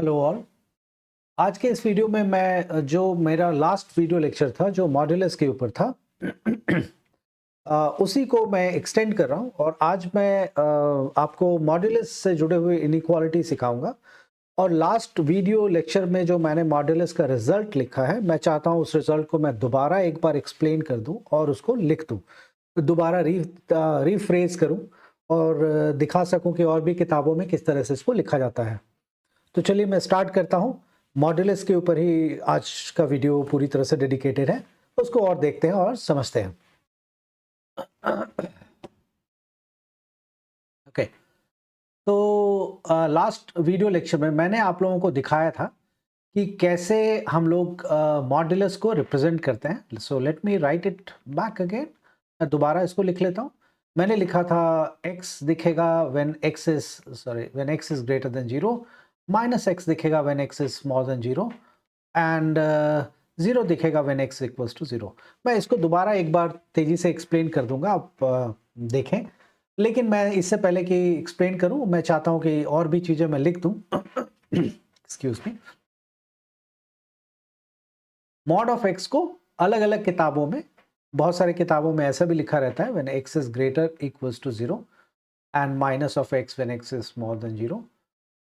Hello all. आज के इस वीडियो में मैं जो मेरा लास्ट वीडियो लेक्चर था जो मॉड्यूलस के ऊपर था उसी को मैं एक्सटेंड कर रहा हूँ और आज मैं आपको मॉड्यूलस से जुड़े हुए इनइक्वालिटी सिखाऊंगा। और लास्ट वीडियो लेक्चर में जो मैंने मॉड्यूलस का रिजल्ट लिखा है, मैं चाहता हूँ उस रिजल्ट को मैं दोबारा एक बार एक्सप्लेन कर दूँ और उसको लिख दूँ, दोबारा रीफ्रेज करूँ और दिखा सकूँ कि और भी किताबों में किस तरह से इसको लिखा जाता है। तो चलिए मैं स्टार्ट करता हूँ। मॉड्यूलस के ऊपर ही आज का वीडियो पूरी तरह से डेडिकेटेड है, उसको और देखते हैं और समझते हैं। ओके, तो लास्ट वीडियो लेक्चर में मैंने आप लोगों को दिखाया था कि कैसे हम लोग मॉड्यूलस को रिप्रेजेंट करते हैं। So let me write it back again. मैं दोबारा इसको लिख लेता हूँ। मैंने लिखा था x दिखेगा when x is greater than 0, minus x दिखेगा when x is smaller than 0 and 0 दिखेगा व्हेन x इक्वल्स टू 0। मैं इसको दोबारा एक बार तेजी से एक्सप्लेन कर दूंगा, आप देखें। लेकिन मैं इससे पहले कि एक्सप्लेन करूं, मैं चाहता हूं कि और भी चीजें मैं लिख दूं। Excuse me. Mod of x को अलग अलग किताबों में, बहुत सारी किताबों में ऐसा भी लिखा रहता है when x is greater equals to 0 and minus of x when x is smaller than 0।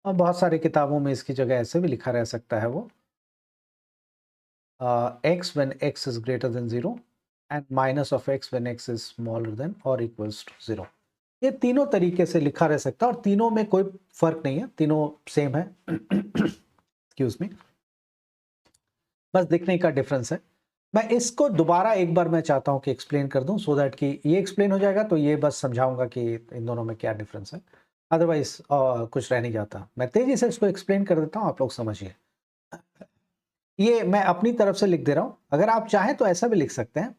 और बहुत सारी किताबों में इसकी जगह ऐसे भी लिखा रह सकता है वो x when x is greater than 0 and minus of x when x is smaller than or equals to 0। ये तीनों तरीके से लिखा रह सकता है और तीनों में कोई फर्क नहीं है, तीनों सेम है। एक्सक्यूज मी, बस दिखने का डिफरेंस है। मैं इसको दोबारा एक बार मैं चाहता हूं कि एक्सप्लेन कर दूं सो दैट कि ये एक्सप्लेन हो जाएगा, तो ये बस समझाऊंगा कि इन दोनों में क्या डिफरेंस है। अदरवाइज कुछ रह नहीं जाता। मैं तेजी से इसको एक्सप्लेन कर देता हूं, आप लोग समझिए। ये मैं अपनी तरफ से लिख दे रहा हूं, अगर आप चाहें तो ऐसा भी लिख सकते हैं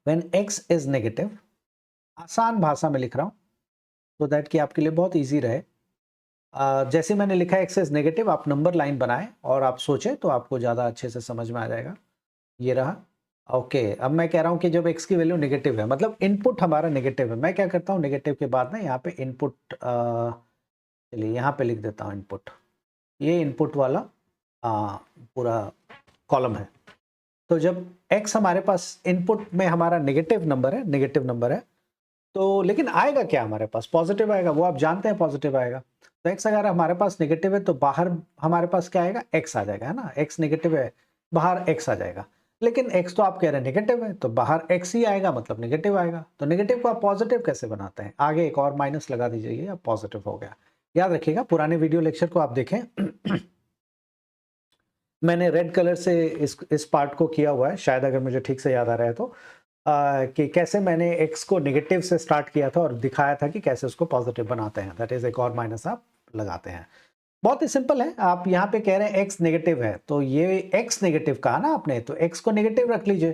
when x is negative। आसान भाषा में लिख रहा हूं तो दैट कि आपके लिए बहुत इजी रहे। जैसे मैंने लिखा है x इज नेगेटिव, आप नंबर लाइन बनाएं और आप सोचें तो आपको ज़्यादा अच्छे से समझ में आ जाएगा। ये रहा। ओके, अब मैं कह रहा हूं कि जब x की वैल्यू नेगेटिव है, मतलब इनपुट हमारा नेगेटिव है, मैं क्या करता हूं नेगेटिव के बाद ना यहाँ पे इनपुट, चलिए यहाँ पे लिख देता हूँ इनपुट। ये इनपुट वाला पूरा कॉलम है। तो जब x हमारे पास इनपुट में हमारा नेगेटिव नंबर है, तो लेकिन आएगा क्या हमारे पास? पॉजिटिव आएगा, वो आप जानते हैं पॉजिटिव आएगा। तो x अगर हमारे पास नेगेटिव है तो बाहर हमारे पास क्या आएगा? x आ जाएगा, है ना। x नेगेटिव है, बाहर x आ जाएगा। लेकिन x तो आप कह रहे हैं नेगेटिव है, तो बाहर x ही आएगा, मतलब नेगेटिव आएगा। तो नेगेटिव को आप पॉजिटिव कैसे बनाते हैं? आगे एक और माइनस लगा दीजिए, अब पॉजिटिव हो गया। याद रखिएगा, पुराने वीडियो लेक्चर को आप देखें। मैंने रेड कलर से इस पार्ट को किया हुआ है, शायद अगर मुझे ठीक से याद आ रहा है तो कि कैसे मैंने x को नेगेटिव से स्टार्ट किया था और दिखाया था कि कैसे उसको पॉजिटिव बनाते हैं। दैट इज एक और माइनस आप लगाते हैं। बहुत ही सिंपल है। आप यहाँ पे कह रहे हैं x नेगेटिव है, तो ये x नेगेटिव कहा ना आपने, तो x को नेगेटिव रख लीजिए।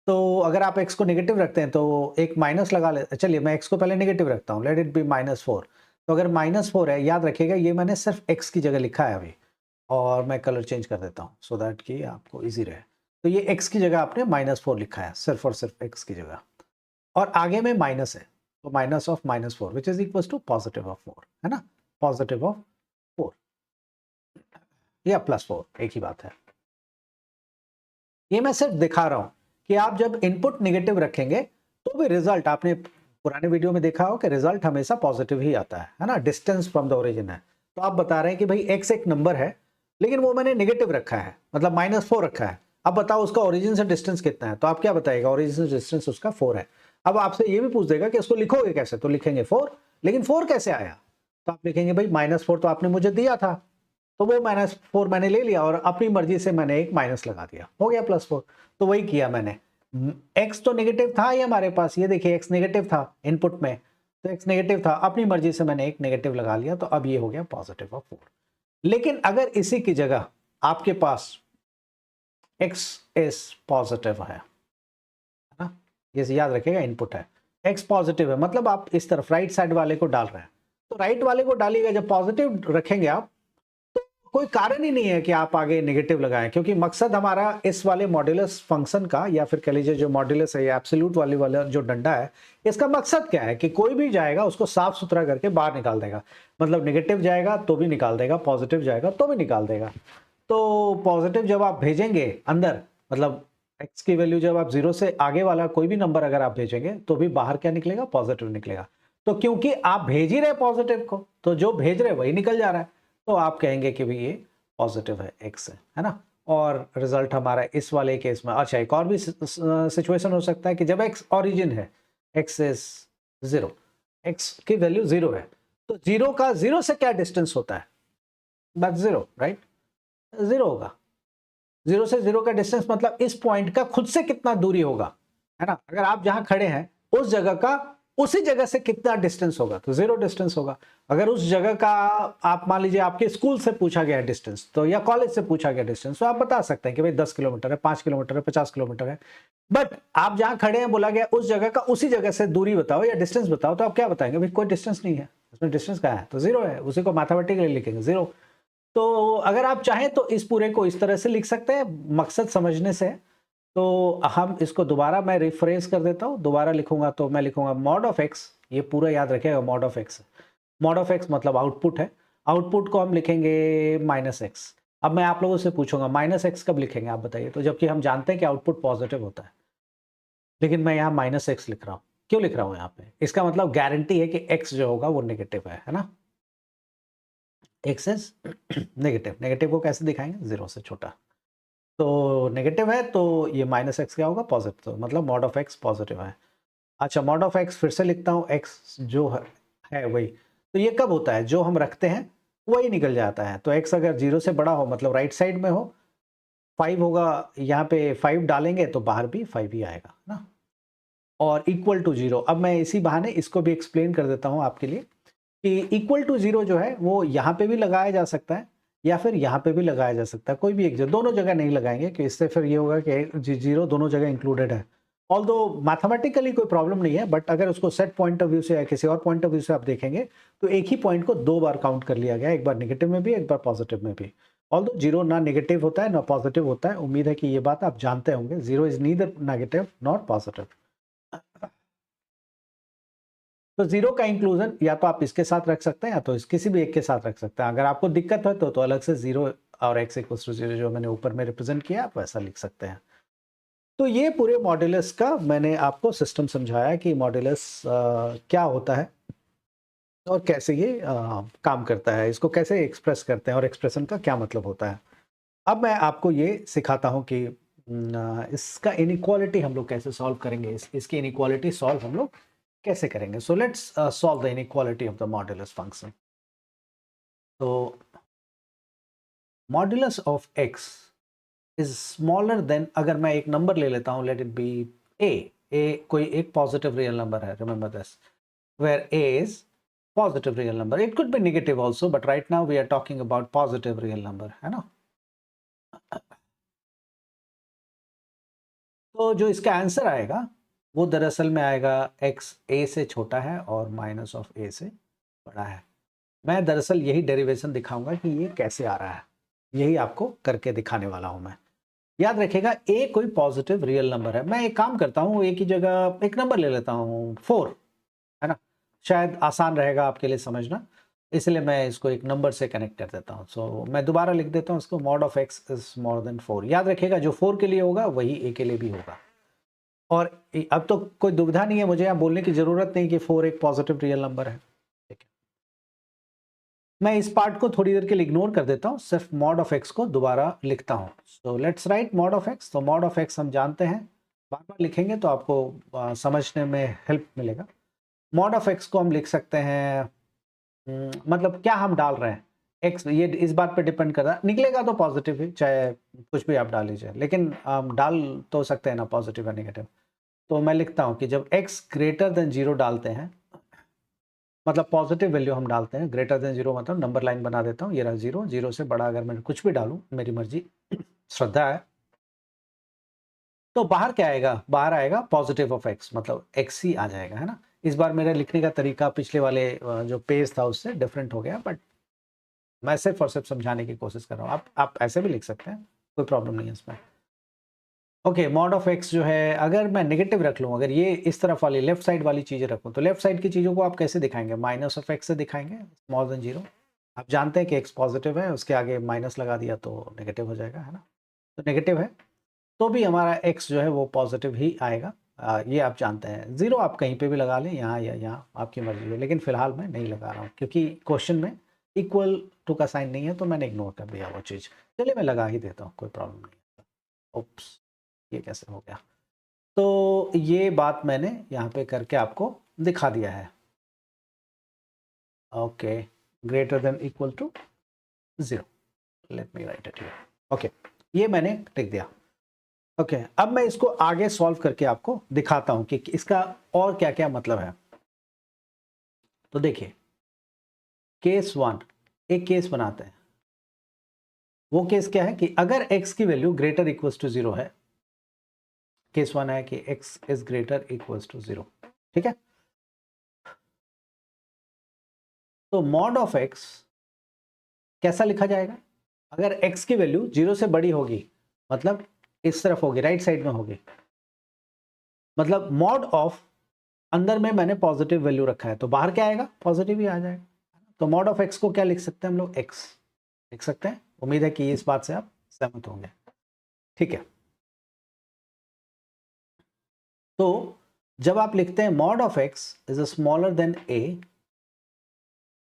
तो अगर आप x को नेगेटिव रखते हैं तो एक माइनस लगा ले। चलिए मैं x को पहले नेगेटिव रखता हूँ, लेट इट बी -4। तो अगर -4 है, याद रखिएगा ये मैंने सिर्फ x की जगह लिखा है अभी, और मैं कलर चेंज कर देता हूँ सो दैट कि आपको इजी रहे। तो ये x की जगह आपने -4 लिखा है, सिर्फ और सिर्फ x की जगह, और आगे में माइनस है, तो minus of -4 which is equal to positive of 4, है ना। पॉजिटिव ऑफ 4 या +4 एक ही बात है। ये मैं सिर्फ दिखा रहा हूं कि आप जब इनपुट नेगेटिव रखेंगे तो भी रिजल्ट, आपने पुराने वीडियो में देखा हो कि रिजल्ट हमेशा पॉजिटिव ही आता है ना। डिस्टेंस फ्रॉम द ओरिजिन है, तो आप बता रहे हैं कि भाई x एक नंबर है, लेकिन वो मैंने नेगेटिव रखा है, मतलब -4 रखा है। अब बताओ उसका ओरिजिन से डिस्टेंस कितना है, तो आप क्या बताएगा? ओरिजिन से डिस्टेंस उसका 4 है। अब आपसे ये भी पूछ देगा कि इसको लिखोगे कैसे, तो लिखेंगे 4, लेकिन 4 कैसे आया? तो आप लिखेंगे भाई -4 तो आपने मुझे दिया था, तो वो -4 मैंने ले लिया और अपनी मर्जी से मैंने एक माइनस लगा दिया, हो गया +4। तो वही किया मैंने। x तो नेगेटिव था ही हमारे पास, ये देखिए x नेगेटिव था इनपुट में, तो x नेगेटिव था, अपनी मर्जी से मैंने एक नेगेटिव लगा लिया, तो अब ये हो गया पॉजिटिव ऑफ 4। लेकिन अगर इसी की जगह आपके पास x इज पॉजिटिव है ना, ये याद रखिएगा इनपुट है, x पॉजिटिव है, मतलब आप इस तरफ राइट साइड वाले को डाल रहे हैं, तो राइट वाले को डालिएगा। जब पॉजिटिव रखेंगे आप, कोई कारण ही नहीं है कि आप आगे नेगेटिव लगाएं, क्योंकि मकसद हमारा इस वाले मॉड्यूलस फंक्शन का, या फिर कह लीजिए जो मॉड्यूलस है या एब्सोल्यूट वाला जो डंडा है, इसका मकसद क्या है कि कोई भी जाएगा उसको साफ सुथरा करके बाहर निकाल देगा। मतलब नेगेटिव जाएगा तो भी निकाल देगा, पॉजिटिव जाएगा तो भी निकाल देगा। तो पॉजिटिव जब आप भेजेंगे अंदर, मतलब एक्स की वैल्यू जब आप 0 से आगे वाला कोई भी नंबर अगर आप भेजेंगे तो भी बाहर क्या निकलेगा? पॉजिटिव निकलेगा। तो क्योंकि आप भेज ही रहे पॉजिटिव को, तो जो भेज रहे वही निकल जा रहा है, तो आप कहेंगे कि भाई ये पॉजिटिव है, एक्स है ना। और रिजल्ट हमारा इस वाले केस में, अच्छा एक और भी सिचुएशन हो सकता है कि जब एक्स ओरिजिन है, एक्स इज 0, एक्स की वैल्यू 0 है, तो 0 का 0 से क्या डिस्टेंस होता है? बस 0, राइट? 0 होगा। 0 से 0 का डिस्टेंस मतलब इस पॉइंट का खुद से कितना दूरी होगा, है ना। अगर आप जहां खड़े हैं उस जगह का उसी जगह से कितना डिस्टेंस होगा, तो 0 डिस्टेंस होगा। अगर उस जगह का आप मान लीजिए आपके स्कूल से पूछा गया डिस्टेंस, तो या कॉलेज से पूछा गया डिस्टेंस, तो आप बता सकते हैं कि भाई 10 किलोमीटर है, 5 किलोमीटर है, 50 किलोमीटर है। बट आप जहां खड़े हैं बोला गया उस जगह का उसी जगह से दूरी बताओ या डिस्टेंस बताओ, तो आप क्या बताएंगे? भाई कोई डिस्टेंस नहीं है, इसमें डिस्टेंस क्या है? तो 0 है, उसी को मैथमेटिकली लिखेंगे 0। तो अगर आप चाहें तो इस पूरे को इस तरह से लिख सकते हैं, मकसद समझने से। तो हम इसको दोबारा मैं रिफ्रेश कर देता हूं, दोबारा लिखूंगा तो मैं लिखूंगा मॉड ऑफ एक्स, ये पूरा याद रखिएगा mod of x. Mod of x मतलब आउटपुट है, आउटपुट को हम लिखेंगे माइनस एक्स। अब मैं आप लोगों से पूछूंगा माइनस एक्स कब लिखेंगे आप बताइए, तो जबकि हम जानते हैं कि आउटपुट पॉजिटिव होता है, लेकिन मैं यहाँ माइनस एक्स लिख रहा हूँ। क्यों लिख रहा हूँ यहाँ पे? इसका मतलब गारंटी है कि एक्स जो होगा वो नेगेटिव है ना। एक्स इज नेगेटिव, नेगेटिव को कैसे दिखाएंगे? 0 से छोटा। तो नेगेटिव है तो ये माइनस एक्स क्या होगा? पॉजिटिव, तो मतलब मॉड ऑफ एक्स पॉजिटिव है। अच्छा मॉड ऑफ एक्स फिर से लिखता हूँ, एक्स जो है वही, तो ये कब होता है? जो हम रखते हैं वही निकल जाता है। तो एक्स अगर 0 से बड़ा हो मतलब राइट साइड में हो, 5 होगा, यहाँ पे 5 डालेंगे तो बाहर भी 5 ही आएगा ना। और इक्वल टू 0, अब मैं इसी बहाने इसको भी एक्सप्लेन कर देता हूँ आपके लिए कि इक्वल टू 0 जो है वो यहाँ पे भी लगाया जा सकता है या फिर यहाँ पे भी लगाया जा सकता है, कोई भी एक जगह, दोनों जगह नहीं लगाएंगे कि इससे फिर ये होगा कि 0 दोनों जगह इंक्लूडेड है। ऑल्दो मैथमेटिकली कोई प्रॉब्लम नहीं है, बट अगर उसको सेट पॉइंट ऑफ व्यू से या किसी और पॉइंट ऑफ व्यू से आप देखेंगे तो एक ही पॉइंट को 2 बार काउंट कर लिया गया, एक बार नेगेटिव में भी एक बार पॉजिटिव में भी। ऑल्दो 0 ना नेगेटिव होता है ना पॉजिटिव होता है, उम्मीद है कि ये बात आप जानते होंगे। 0 is neither negative not positive. तो 0 का इंक्लूजन या तो आप इसके साथ रख सकते हैं या तो किसी भी एक के साथ रख सकते हैं। अगर आपको दिक्कत है तो अलग से 0 और x इक्वल्स टू 0 जो मैंने ऊपर में रिप्रेजेंट किया आप वैसा लिख सकते हैं। तो ये पूरे मॉड्यूलस का मैंने आपको सिस्टम समझाया कि मॉड्यूलस क्या होता है और कैसे ये काम करता है, इसको कैसे एक्सप्रेस करते हैं और एक्सप्रेशन का क्या मतलब होता है। अब मैं आपको ये सिखाता हूँ कि इसका इनइक्वालिटी हम लोग कैसे सॉल्व करेंगे, इसकी इनइक्वालिटी सॉल्व हम लोग कैसे करेंगे। So let's solve the inequality of the modulus function. तो modulus of x is smaller than, अगर मैं एक नंबर ले लेता हूं, लेट इट बी a कोई एक पॉजिटिव रियल नंबर है, remember this, where a is positive real number. It could be negative also, but right now we are talking about positive real number, है ना। तो जो इसका आंसर आएगा वो दरअसल में आएगा x a से छोटा है और माइनस ऑफ a से बड़ा है। मैं दरअसल यही डेरिवेशन दिखाऊंगा कि ये कैसे आ रहा है, यही आपको करके दिखाने वाला हूं मैं। याद रखिएगा a कोई पॉजिटिव रियल नंबर है। मैं एक काम करता हूं, a की जगह एक नंबर ले लेता हूं 4, है ना, शायद आसान रहेगा आपके लिए समझना, इसलिए मैं इसको एक नंबर से कनेक्ट कर देता हूं। सो मैं दोबारा लिख देता हूं इसको, mod of x is more than 4। याद रखिएगा जो 4 के लिए होगा वही a के लिए भी होगा। और अब तो कोई दुविधा नहीं है, मुझे यहाँ बोलने की जरूरत नहीं कि 4 एक पॉजिटिव रियल नंबर है। ठीक है, मैं इस पार्ट को थोड़ी देर के लिए इग्नोर कर देता हूँ, सिर्फ मॉड ऑफ एक्स को दोबारा लिखता हूँ। So let's write mod of x. तो मॉड ऑफ एक्स हम जानते हैं, बार बार लिखेंगे तो आपको समझने में हेल्प मिलेगा। मॉड ऑफ एक्स को हम लिख सकते हैं, मतलब क्या हम डाल रहे हैं एक्स, ये इस बात पे डिपेंड कर रहा है, निकलेगा तो पॉजिटिव ही, चाहे कुछ भी आप डाल लीजिए, लेकिन डाल तो सकते हैं ना पॉजिटिव या नेगेटिव। तो मैं लिखता हूँ कि जब x ग्रेटर देन 0 डालते हैं, मतलब पॉजिटिव वैल्यू हम डालते हैं, ग्रेटर देन 0 मतलब नंबर लाइन बना देता हूँ, ये रहा 0, 0 से बड़ा अगर मैं कुछ भी डालूं मेरी मर्जी, श्रद्धा है, तो बाहर क्या आएगा? बाहर आएगा पॉजिटिव ऑफ x, मतलब x ही आ जाएगा, है ना। इस बार मेरा लिखने का तरीका पिछले वाले जो पेज था उससे डिफरेंट हो गया, बट मैं सिर्फ और सिर्फ समझाने की कोशिश कर रहा हूँ, आप ऐसे भी लिख सकते हैं, कोई प्रॉब्लम नहीं है इसमें। ओके, मॉड ऑफ एक्स जो है, अगर मैं नेगेटिव रख लूँ, अगर ये इस तरफ वाली लेफ्ट साइड वाली चीज़ें रखूँ, तो लेफ्ट साइड की चीज़ों को आप कैसे दिखाएंगे? माइनस ऑफ एक्स से दिखाएंगे, स्मॉल देन 0। आप जानते हैं कि एक्स पॉजिटिव है, उसके आगे माइनस लगा दिया तो नेगेटिव हो जाएगा, है ना? तो नेगेटिव है तो भी हमारा एक्स जो है वो पॉजिटिव ही आएगा। ये आप जानते हैं। 0 आप कहीं पे भी लगा लें, यहाँ या यहाँ, आपकी मर्जी है, लेकिन फिलहाल मैं नहीं लगा रहा हूँ क्योंकि क्वेश्चन में इक्वल टू का साइन नहीं है, तो मैंने इग्नोर कर दिया वो चीज़। चलिए मैं लगा ही देता हूँ, कोई प्रॉब्लम नहीं है। ओप्स, ये कैसे हो गया? तो ये बात मैंने यहाँ पे करके आपको दिखा दिया है। Okay, greater than equal to 0, let me write it here. Okay, ये मैंने लिख दिया। ओके, अब मैं इसको आगे सॉल्व करके आपको दिखाता हूं कि इसका और क्या क्या मतलब है। तो देखिए, केस 1, एक केस बनाते हैं। वो केस क्या है कि अगर x की वैल्यू ग्रेटर इक्वल्स टू 0 है, केस 1 है कि x is greater equals to 0, ठीक है? तो मॉड ऑफ x कैसा लिखा जाएगा? अगर x की वैल्यू 0 से बड़ी होगी, मतलब इस तरफ होगी, राइट साइड में होगी, मतलब मॉड ऑफ, अंदर में मैंने पॉजिटिव वैल्यू रखा है तो बाहर क्या आएगा? पॉजिटिव ही आ जाएगा। तो मॉड ऑफ x को क्या लिख सकते हैं हम लोग? x लिख सकते हैं। उम्मीद है कि इस बात से आप सहमत होंगे, ठीक है? तो जब आप लिखते हैं mod of x is smaller then a,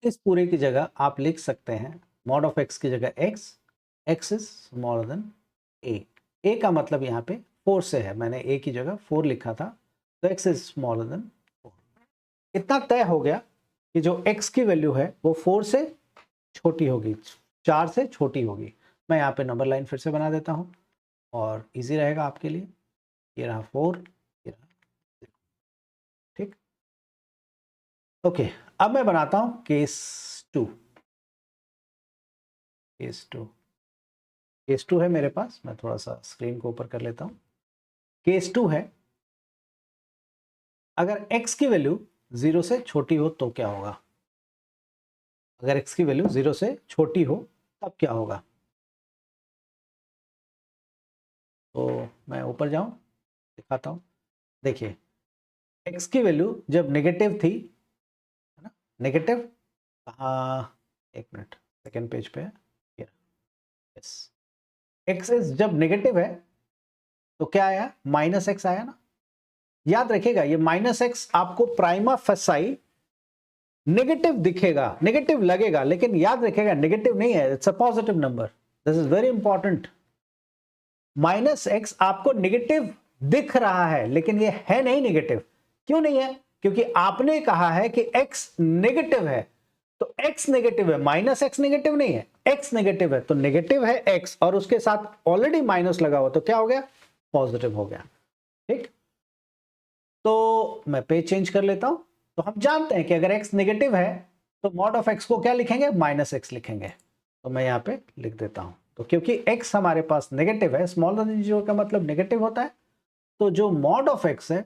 इस पूरे की जगह आप लिख सकते हैं मॉड ऑफ x की जगह x is smaller then a का मतलब यहाँ पे 4 से है, मैंने a की जगह 4 लिखा था, तो x इज स्मॉलर देन 4। इतना तय हो गया कि जो x की वैल्यू है वो 4 से छोटी होगी, 4 से छोटी होगी। मैं यहाँ पे नंबर लाइन फिर से बना देता हूँ और इजी रहेगा आपके लिए। ये रहा 4, ये रहा 0, ठीक। ओके, अब मैं बनाता हूँ केस 2। केस 2 है मेरे पास, मैं थोड़ा सा स्क्रीन को ऊपर कर लेता हूँ। केस 2 है, अगर x की वैल्यू 0 से छोटी हो तो क्या होगा? अगर x की वैल्यू 0 से छोटी हो तब क्या होगा? तो मैं ऊपर जाऊं, दिखाता हूं। देखिए, x की वैल्यू जब नेगेटिव थी, है ना, नेगेटिव, एक मिनट, सेकेंड पेज पे है, यस, एक्स जब नेगेटिव है तो क्या आया? माइनस एक्स आया ना। याद रखिएगा, ये माइनस एक्स आपको प्राइमा फेसाई नेगेटिव दिखेगा, नेगेटिव लगेगा, लेकिन याद रखिएगा नेगेटिव नहीं है, it's a positive number. This is very important. Minus x आपको नेगेटिव दिख रहा है, लेकिन ये है नहीं नेगेटिव। क्यों नहीं है? क्योंकि आपने कहा है कि x नेगेटिव है, तो x नेगेटिव है, माइनस एक्स नेगेटिव नहीं है, x नेगेटिव है, तो नेगेटिव है x और उसके साथ ऑलरेडी माइनस लगा हुआ, तो क्या हो गया? पॉजिटिव हो गया, ठीक। तो मैं पेज चेंज कर लेता हूं। तो हम जानते हैं कि अगर x नेगेटिव है तो मॉड ऑफ x को क्या लिखेंगे? माइनस एक्स लिखेंगे। तो मैं यहां पे लिख देता हूं। तो क्योंकि x हमारे पास नेगेटिव है, स्मॉलर देन 0 का मतलब नेगेटिव होता है, तो जो मॉड ऑफ x है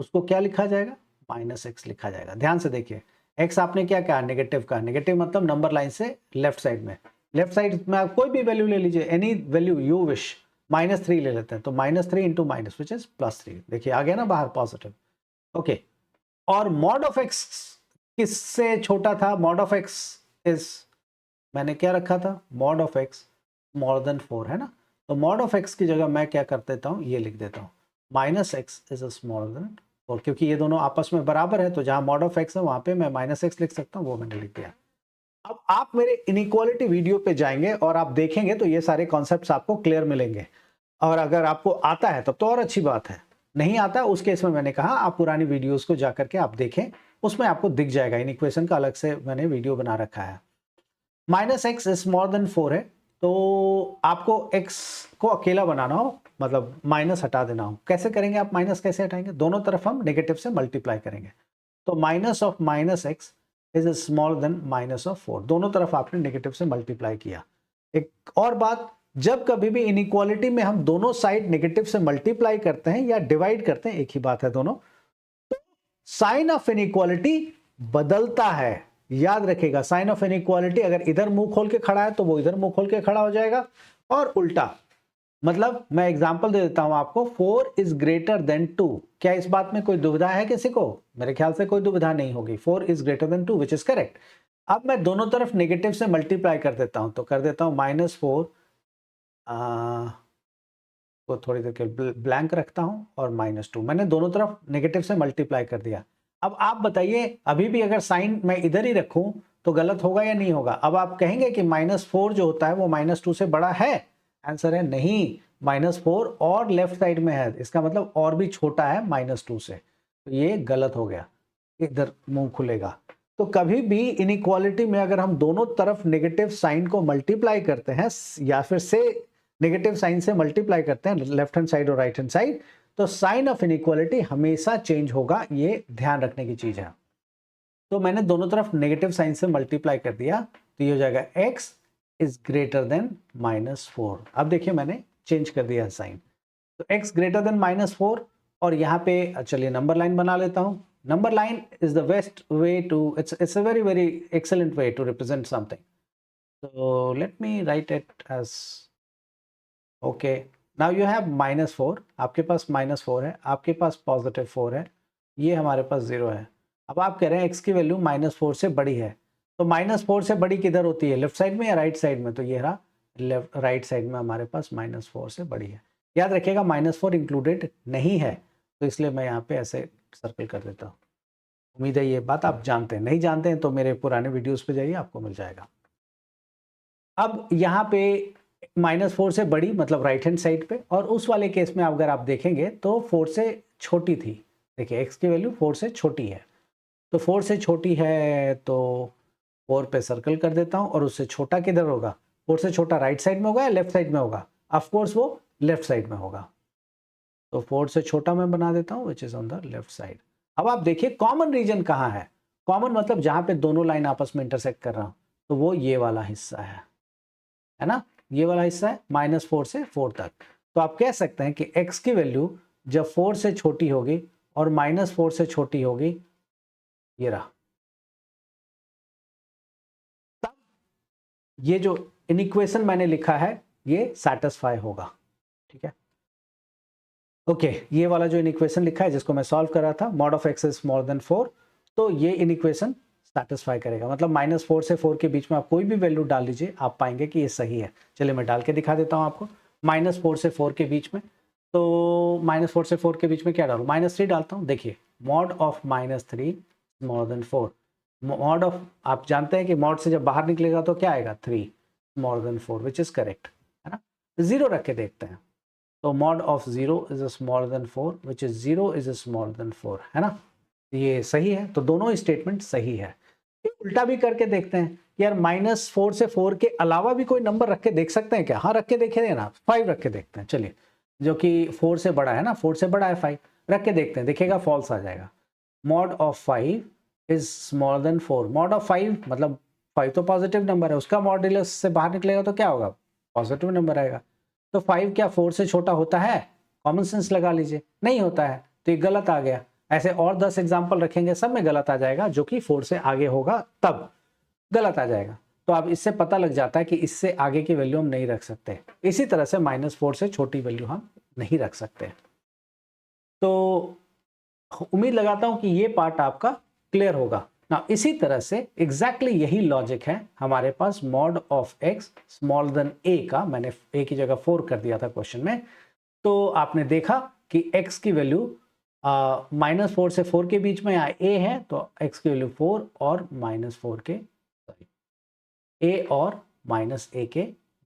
उसको क्या लिखा जाएगा? माइनस एक्स लिखा जाएगा। ध्यान से देखिए, x आपने क्या कहा? नेगेटिव का। नेगेटिव मतलब नंबर लाइन से लेफ्ट साइड में, लेफ्ट साइड में आप कोई भी वैल्यू ले लीजिए, एनी वैल्यू यू विश। -3 ले लेते हैं, तो -3 इंटू माइनस विच इज +3। देखिए आ गया ना बाहर पॉजिटिव। ओके, और मॉड ऑफ x किससे छोटा था? मॉड ऑफ x इज, मैंने क्या रखा था? Mod of x smaller than 4, है ना। तो मॉड ऑफ x की जगह मैं क्या कर देता हूं? ये लिख देता हूं, -x इज स्मॉलर देन 4, क्योंकि ये दोनों आपस में बराबर है, तो जहां मॉड ऑफ x है वहां पे मैं -x लिख सकता हूं, वो मैंने लिख दिया। अब आप मेरे इनइक्वालिटी वीडियो पे जाएंगे और आप देखेंगे तो ये सारे कॉन्सेप्ट्स आपको क्लियर मिलेंगे, और अगर आपको आता है तब तो और अच्छी बात है, नहीं आता उस केस में मैंने कहा आप पुरानी वीडियोस को जाकर के आप देखें, उसमें आपको दिख जाएगा। इन इक्वेशन का अलग से मैंने वीडियो बना रखा है। -x इज स्मॉलर देन 4 है, तो आपको x को अकेला बनाना हो, मतलब माइनस हटा देना हो। कैसे करेंगे आप? माइनस कैसे हटाएंगे? दोनों तरफ हम नेगेटिव से मल्टीप्लाई करेंगे, तो minus of -x is smaller then -4। दोनों तरफ आपने नेगेटिव से मल्टीप्लाई किया। एक और बात, जब कभी भी इनइक्वालिटी में हम दोनों साइड नेगेटिव से मल्टीप्लाई करते हैं या डिवाइड करते हैं, एक ही बात है दोनों, तो साइन ऑफ इनइक्वालिटी बदलता है। याद रखिएगा साइन ऑफ इनइक्वालिटी अगर इधर मुंह खोल के खड़ा है तो वो इधर मुंह खोल के खड़ा हो जाएगा, और उल्टा। मतलब मैं एग्जांपल दे देता हूं आपको, 4 इज ग्रेटर देन 2। क्या इस बात में कोई दुविधा है किसी को? मेरे ख्याल से कोई दुविधा नहीं होगी। 4 is greater than 2 which is correct. अब मैं दोनों तरफ नेगेटिव से मल्टीप्लाई कर देता हूं, तो कर देता हूं -4 को थोड़ी देर के ब्लैंक रखता हूं और -2। मैंने दोनों तरफ नेगेटिव से मल्टीप्लाई कर दिया। अब आप बताइए, अभी भी अगर साइन मैं इधर ही रखूं तो गलत होगा या नहीं होगा? अब आप कहेंगे कि -4 जो होता है वो -2 से बड़ा है। आंसर है नहीं, -4 और लेफ्ट साइड में है, इसका मतलब और भी छोटा है -2 से, तो ये गलत हो गया, इधर मुंह खुलेगा। तो कभी भी इनइक्वालिटी में अगर हम दोनों तरफ नेगेटिव साइन को मल्टीप्लाई करते हैं या फिर से नेगेटिव साइन से मल्टीप्लाई करते हैं, लेफ्ट हैंड साइड और राइट हैंड साइड, तो साइन ऑफ इनइक्वालिटी हमेशा चेंज होगा, ये ध्यान रखने की चीज है। तो मैंने दोनों तरफ नेगेटिव साइन से मल्टीप्लाई कर दिया, तो ये हो जाएगा x इज ग्रेटर देन -4। अब देखिए मैंने चेंज कर दिया साइन, तो x ग्रेटर देन -4, और यहाँ पे चलिए नंबर लाइन बना लेता हूँ। Number line is the best way to, it's a very excellent way to represent something. So let me write it as okay. Now you have -4, आपके पास -4 है, आपके पास +4 है, ये हमारे पास 0 है। अब आप कह रहे हैं x की वैल्यू -4 से बड़ी है, तो -4 से बड़ी किधर होती है, लेफ्ट साइड में या राइट साइड में? तो ये रहा लेफ्ट राइट साइड में हमारे पास -4 से बड़ी है। याद रखिएगा -4 इंक्लूडेड नहीं है, तो इसलिए मैं यहाँ पे ऐसे सर्कल कर देता हूँ। उम्मीद है ये बात आप जानते हैं, नहीं जानते हैं तो मेरे पुराने वीडियोस पे जाइए, आपको मिल जाएगा। अब यहाँ पे -4 से बड़ी मतलब राइट हैंड साइड पे, और उस वाले केस में अगर आप देखेंगे तो 4 से छोटी थी। देखिए x की वैल्यू 4 से छोटी है, तो 4 से छोटी है तो 4 पे सर्कल कर देता हूँ, और उससे छोटा किधर होगा? 4 से छोटा राइट साइड में होगा या लेफ्ट साइड में होगा? ऑफ कोर्स वो लेफ्ट साइड में होगा, तो 4 से छोटा मैं बना देता हूँ which is on the left side. अब आप देखिए कॉमन रीजन कहाँ है? कॉमन मतलब जहां पे दोनों लाइन आपस में इंटरसेक्ट कर रहा हूं, तो वो ये वाला हिस्सा है ना, ये वाला हिस्सा है -4 से 4 तक। तो आप कह सकते हैं कि x की वैल्यू जब 4 से छोटी होगी और -4 से छोटी होगी, ये रहा, तब ये जो इनइक्वेशन मैंने लिखा है ये सैटिस्फाई होगा। ठीक है, ओके, ये वाला जो इनइक्वेशन लिखा है जिसको मैं सॉल्व कर रहा था, mod of x is smaller then 4, तो ये इनइक्वेशन सैटिस्फाई करेगा। मतलब -4 से 4 के बीच में आप कोई भी वैल्यू डाल दीजिए, आप पाएंगे कि ये सही है। चलिए मैं डाल के दिखा देता हूँ आपको। -4 से 4 के बीच में, तो -4 से 4 के बीच में क्या डालूँ? -3 डालता हूँ। देखिए mod of -3 smaller than 4, mod of, आप जानते हैं कि mod से जब बाहर निकलेगा तो क्या आएगा? 3 smaller than 4 which is correct, है ना। 0 रख के देखते हैं, तो mod of 0 is smaller than 4 which is 0 is smaller than 4, है ना। ये सही है, तो दोनों स्टेटमेंट सही है। उल्टा भी करके देखते हैं यार, -4 से 4 के अलावा भी कोई नंबर रख के देख सकते हैं क्या? हाँ रख के देखे ना, 5 रख के देखते हैं। चलिए, जो कि 4 से बड़ा है ना, 4 से बड़ा है 5, रख के देखते हैं, देखिएगा फॉल्स आ जाएगा। mod of 5 is smaller than 4, mod of 5 मतलब 5 तो पॉजिटिव नंबर है, उसका मॉड्यूलस से बाहर निकलेगा तो क्या होगा? पॉजिटिव नंबर आएगा। तो 5 क्या 4 से छोटा होता है? कॉमन सेंस लगा लीजिए, नहीं होता है, तो ये गलत आ गया। ऐसे और 10 एग्जाम्पल रखेंगे, सब में गलत आ जाएगा, जो कि 4 से आगे होगा तब गलत आ जाएगा। तो अब इससे पता लग जाता है कि इससे आगे की वैल्यू हम नहीं रख सकते। इसी तरह से -4 से छोटी वैल्यू हम नहीं रख सकते। तो उम्मीद लगाता हूं कि ये पार्ट आपका क्लियर होगा ना। इसी तरह से एग्जैक्टली यही लॉजिक है हमारे पास mod of x smaller than a का। मैंने a की जगह 4 कर दिया था क्वेश्चन में, तो आपने देखा कि x की वैल्यू -4 से 4 के बीच में, यहाँ a है तो x की वैल्यू 4 और -4 के, सॉरी a और -a के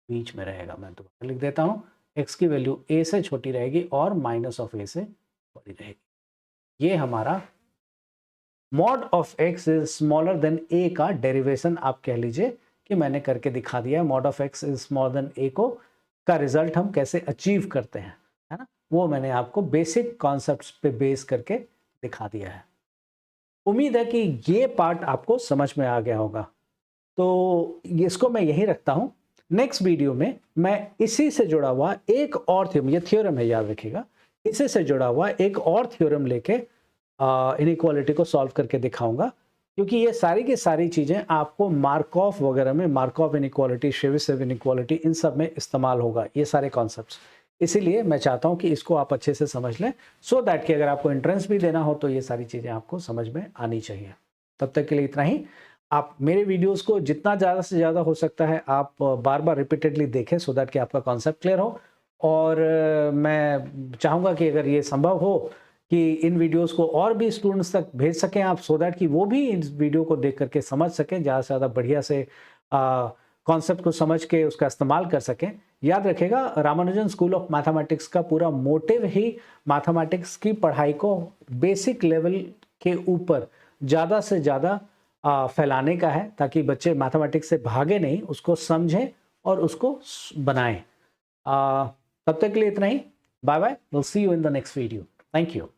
बीच में रहेगा। मैं तो लिख देता हूं, x की वैल्यू a से छोटी रहेगी और -a से बड़ी रहेगी। ये हमारा mod of x is smaller then a का डेरिवेशन आप कह लीजिए कि मैंने करके दिखा दिया है। mod of x is smaller then a को का रिजल्ट हम कैसे अचीव करते हैं, है ना, वो मैंने आपको बेसिक कॉन्सेप्ट्स पे बेस करके दिखा दिया है। उम्मीद है कि ये पार्ट आपको समझ में आ गया होगा। तो इसको मैं यही रखता हूं। नेक्स्ट वीडियो में मैं इसी से जुड़ा हुआ एक और थ्योरम, ये थ्योरम है याद रखिएगा, इसी से जुड़ा हुआ एक और थ्योरम लेके इनइक्वालिटी को सॉल्व करके दिखाऊंगा। क्योंकि ये सारी की सारी चीज़ें आपको मार्कऑफ वगैरह में, मार्कऑफ इनइक्वालिटी, शेविसेव इनइक्वालिटी, इन सब में इस्तेमाल होगा ये सारे कॉन्सेप्ट्स। इसीलिए मैं चाहता हूँ कि इसको आप अच्छे से समझ लें, सो दैट कि अगर आपको एंट्रेंस भी देना हो तो ये सारी चीज़ें आपको समझ में आनी चाहिए। तब तक के लिए इतना ही। आप मेरे वीडियोस को जितना ज़्यादा से ज़्यादा हो सकता है आप बार-बार रिपीटेडली देखें, सो दैट कि आपका कॉन्सेप्ट क्लियर हो। और मैं चाहूँगा कि अगर ये संभव हो कि इन वीडियोस को और भी स्टूडेंट्स तक भेज सकें आप, सो दैट कि वो भी इस वीडियो को देख करके समझ सकें, ज़्यादा से ज़्यादा बढ़िया से कॉन्सेप्ट को समझ के उसका इस्तेमाल कर सकें। याद रखिएगा, रामानुजन स्कूल ऑफ मैथमेटिक्स का पूरा मोटिव ही मैथमेटिक्स की पढ़ाई को बेसिक लेवल के ऊपर ज़्यादा से ज़्यादा फैलाने का है, ताकि बच्चे मैथमेटिक्स से भागे नहीं, उसको समझें और उसको बनाएं। तब तक के लिए इतना ही। Bye bye, will see you in the next video. Thank you.